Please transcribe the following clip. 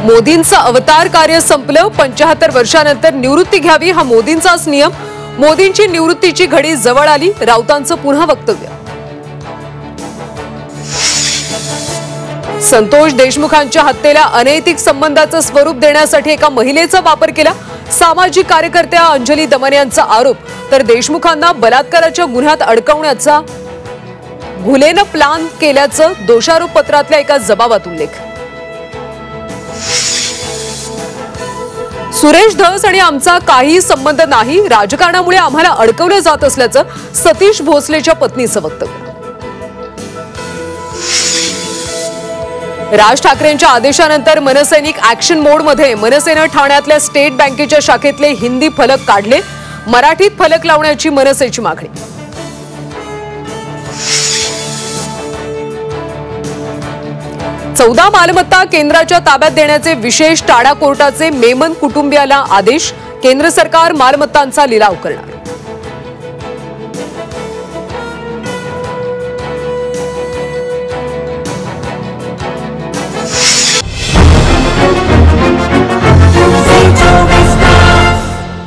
मोदींचं अवतार कार्य संपलं, 75 वर्षांनंतर निवृत्ती घ्यावी हा मोदींचाच नियम। मोदींची निवृत्तीची घडी जवळ आली, राऊतांचं पुन्हा वक्तव्य। संतोष देशमुखांच्या हत्येला अनैतिक संबंधाचं स्वरूप देण्यासाठी एका महिलेचा वापर केला, सामाजिक कार्यकर्त्या अंजली दमन यांचा आरोप। तर देशमुखांना बलात्काराच्या गुन्ह्यात अडकवण्याचा घुलेनं प्लान केल्याचं दोषारोप पत्रातल्या एका जबाबात उल्लेख। सुरेश धस आणि आमचा काही संबंध नाही, राजकारणामुळे आम्हाला अडकवलं जात असल्याचं सतीश भोसलेच्या पत्नीचं वक्तव्य। राज ठाकरेंच्या आदेशानंतर मनसैनिक ऍक्शन मोडमध्ये, मनसेनं ठाण्यातल्या स्टेट बँकेच्या शाखेतले हिंदी फलक काढले, मराठीत फलक लावण्याची मनसेची मागणी। चौदा मालमत्ता केंद्राच्या ताब्यात देण्याचे विशेष टाडा कोर्टाचे मेमन कुटुंबियाला आदेश, केंद्र सरकार मालमत्तांचा लिलाव करणार।